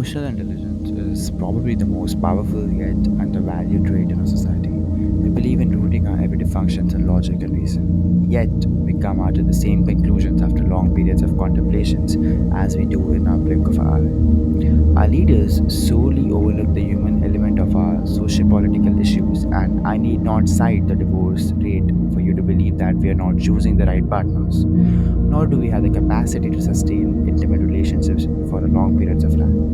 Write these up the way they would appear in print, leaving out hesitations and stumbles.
Emotional intelligence is probably the most powerful yet undervalued trait in our society. We believe in rooting our everyday functions in logic and reason. Yet, we come out to the same conclusions after long periods of contemplations as we do in our blink of an eye. Our leaders solely overlook the human element of our socio-political issues, and I need not cite the divorce rate for you to believe that we are not choosing the right partners, nor do we have the capacity to sustain intimate relationships for the long periods of time.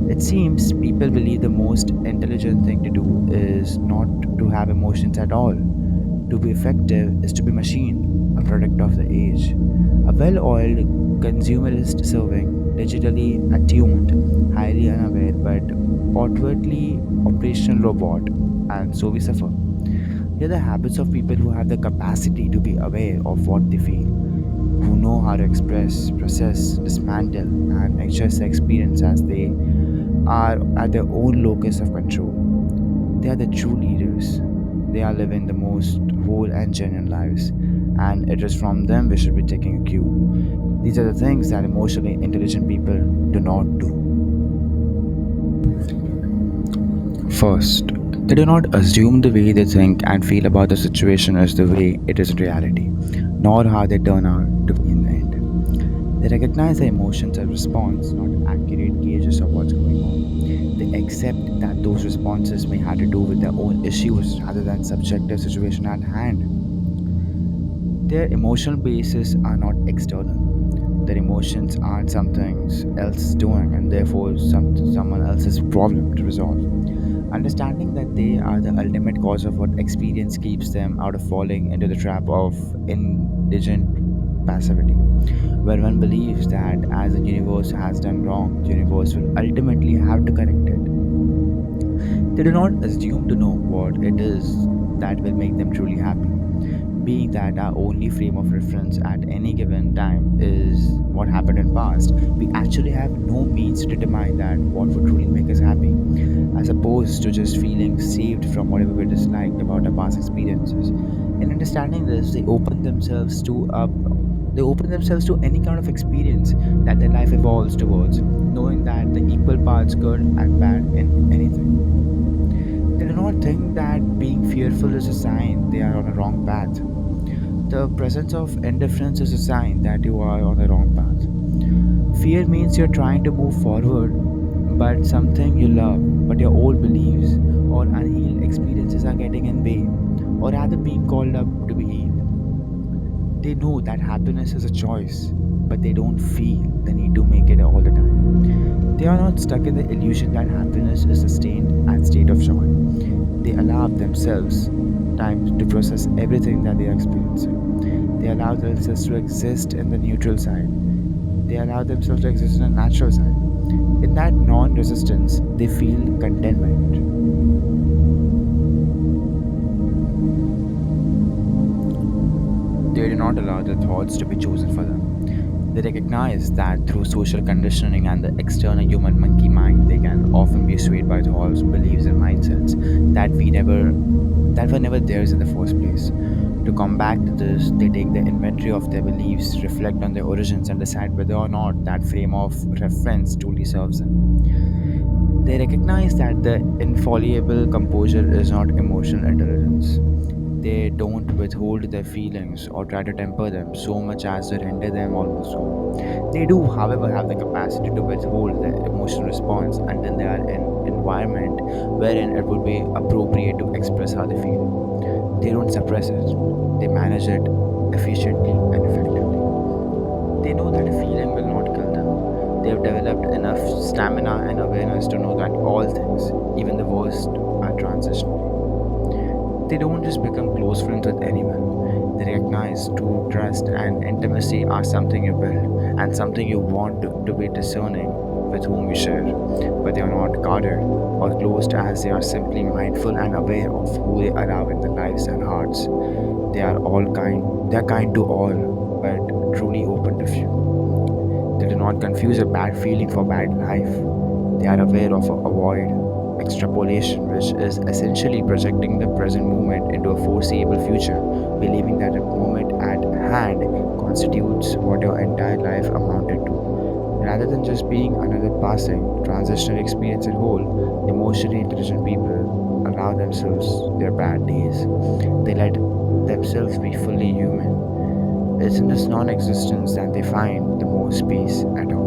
It seems people believe the most intelligent thing to do is not to have emotions at all. To be effective is to be machine, a product of the age. A well-oiled consumerist serving, digitally attuned, highly unaware but outwardly operational robot, and so we suffer. They are the habits of people who have the capacity to be aware of what they feel, who know how to express, process, dismantle, and adjust the experience as they are at their own locus of control. They are the true leaders. They are living the most whole and genuine lives, and it is from them we should be taking a cue. These are the things that emotionally intelligent people do not do. First, they do not assume the way they think and feel about the situation is the way it is in reality, nor how they turn out to be in the end. They recognize their emotions as response, not accurate gauges of what's going on. They accept that those responses may have to do with their own issues rather than subjective situation at hand. Their emotional bases are not external. Their emotions aren't something else doing and therefore someone else's problem to resolve. Understanding that they are the ultimate cause of what experience keeps them out of falling into the trap of indigent passivity, where one believes that as the universe has done wrong, the universe will ultimately have to correct it. They do not assume to know what it is that will make them truly happy, being that our only frame of reference at any given time is what happened in past. We actually have no means to determine that what would truly make us happy, as opposed to just feeling saved from whatever we disliked about our past experiences. In understanding this, they open themselves to any kind of experience that their life evolves towards, knowing that the equal parts good and bad in anything. They do not think that being fearful is a sign they are on a wrong path. The presence of indifference is a sign that you are on the wrong path. Fear means you're trying to move forward, but something you love, but your old beliefs or unhealed experiences are getting in way, or rather being called up to be healed. They know that happiness is a choice, but they don't feel the need to make it all the time. They are not stuck in the illusion that happiness is sustained at state of joy. They allow themselves time to process everything that they are experiencing. They allow themselves to exist in the neutral side. They allow themselves to exist in the natural side. In that non resistance, they feel contentment. They do not allow their thoughts to be chosen for them. They recognize that through social conditioning and the external human monkey mind, they can often be swayed by thoughts, beliefs, and mindsets that were never theirs in the first place. To combat this, they take the inventory of their beliefs, reflect on their origins, and decide whether or not that frame of reference truly serves them. They recognize that the infallible composure is not emotional intelligence. They don't withhold their feelings or try to temper them so much as to render them almost so. They do, however, have the capacity to withhold their emotional response until they are in an environment wherein it would be appropriate to express how they feel. They don't suppress it, they manage it efficiently and effectively. They know that a feeling will not kill them. They have developed enough stamina and awareness to know that all things, even the worst, are transitional. They don't just become close friends with anyone. They recognize true trust and intimacy are something you build and something you want to be discerning with whom you share. But they are not guarded or closed as they are simply mindful and aware of who they allow in their lives and hearts. They are kind to all, but truly open to few. They do not confuse a bad feeling for bad life. They are aware of a avoid extrapolation, which is essentially projecting the present moment into a foreseeable future, believing that the moment at hand constitutes what your entire life amounted to, Rather than just being another passing, transitional experience at whole, emotionally intelligent people allow themselves their bad days. They let themselves be fully human. It's in this non existence that they find the most peace at all.